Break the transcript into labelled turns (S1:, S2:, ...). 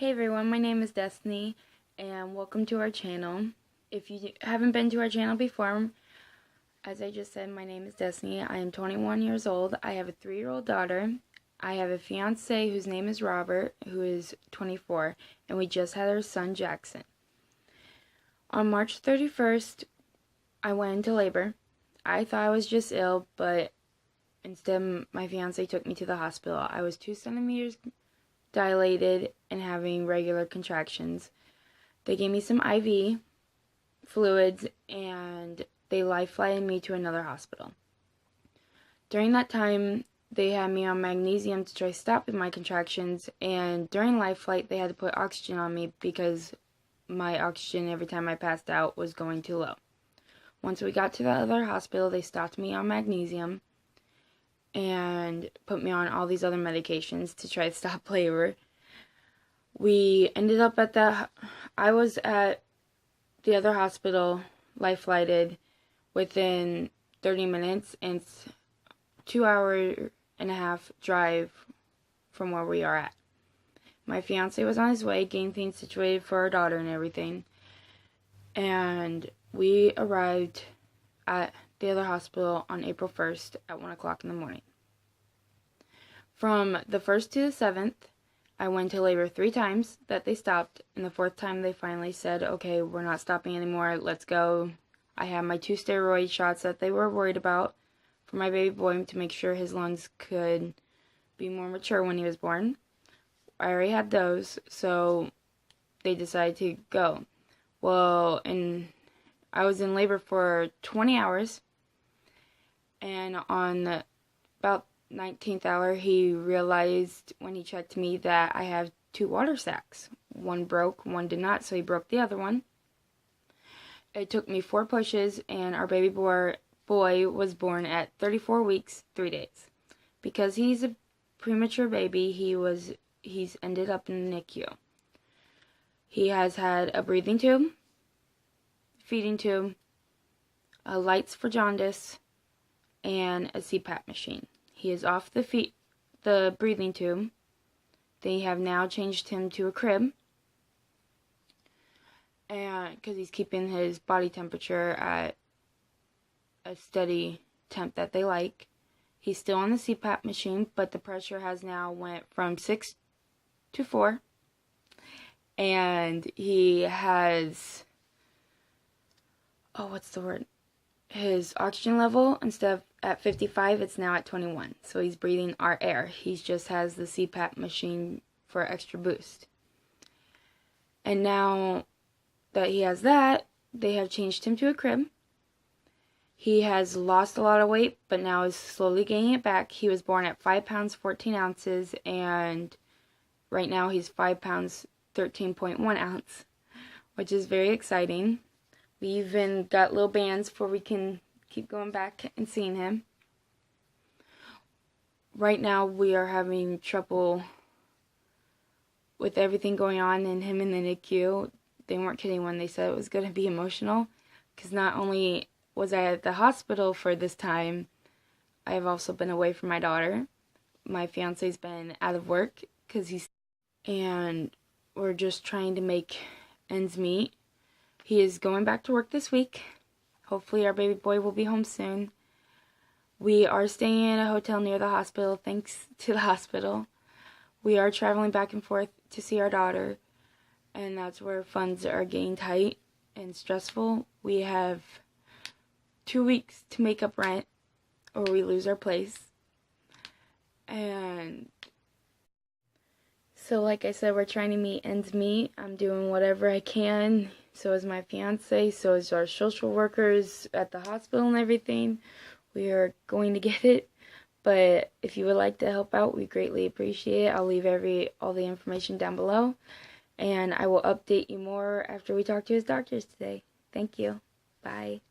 S1: Hey everyone, my name is Destiny and welcome to our channel. If you haven't been to our channel before, as I just said, my name is Destiny. I am 21 years old. I have a 3-year-old daughter. I have a fiance whose name is Robert, who is 24, and we just had our son Jackson. On March 31st, I went into labor. I thought I was just ill, but instead my fiance took me to the hospital. I was 2 centimeters dilated and having regular contractions. They gave me some IV fluids and they life-flighted me to another hospital. During that time, they had me on magnesium to try stopping my contractions, and during life flight they had to put oxygen on me because my oxygen every time I passed out was going too low. Once we got to the other hospital, they stopped me on magnesium and put me on all these other medications to try to stop labor. We ended up I was at the other hospital, life-flighted, within 30 minutes, and it's 2.5 hour drive from where we are at. My fiance was on his way, getting things situated for our daughter and everything, and we arrived at the other hospital on April 1st at 1 o'clock in the morning. From the 1st to the 7th, I went to labor 3 times that they stopped, and the 4th time they finally said, okay, we're not stopping anymore, let's go. I had my 2 steroid shots that they were worried about for my baby boy to make sure his lungs could be more mature when he was born. I already had those, so they decided to go. Well, and I was in labor for 20 hours, and on about 19th hour, he realized when he checked me that I have 2 water sacs. One broke, one did not, so he broke the other one. It took me 4 pushes, and our baby boy was born at 34 weeks, 3 days. Because he's a premature baby, he's ended up in the NICU. He has had a breathing tube, feeding tube, lights for jaundice, and a CPAP machine. He is off the breathing tube. They have now changed him to a crib, and because he's keeping his body temperature at a steady temp that they like. He's still on the CPAP machine, but the pressure has now went from 6 to 4, and he has, his oxygen level, instead of at 55, it's now at 21. So he's breathing our air. He just has the CPAP machine for extra boost. And now that he has that, they have changed him to a crib. He has lost a lot of weight, but now is slowly gaining it back. He was born at 5 pounds 14 ounces, and right now he's 5 pounds 13.1 ounce, which is very exciting. We even got little bands for we can keep going back and seeing him. Right now we are having trouble with everything going on and him in the NICU. They weren't kidding when they said it was going to be emotional, because not only was I at the hospital for this time, I have also been away from my daughter. My fiance's been out of work and we're just trying to make ends meet. He is going back to work this week. Hopefully our baby boy will be home soon. We are staying in a hotel near the hospital, thanks to the hospital. We are traveling back and forth to see our daughter, and that's where funds are getting tight and stressful. We have 2 weeks to make up rent or we lose our place. And so like I said, we're trying to meet ends meet. I'm doing whatever I can. So is my fiance, so is our social workers at the hospital and everything. We are going to get it. But if you would like to help out, we greatly appreciate it. I'll leave all the information down below. And I will update you more after we talk to his doctors today. Thank you. Bye.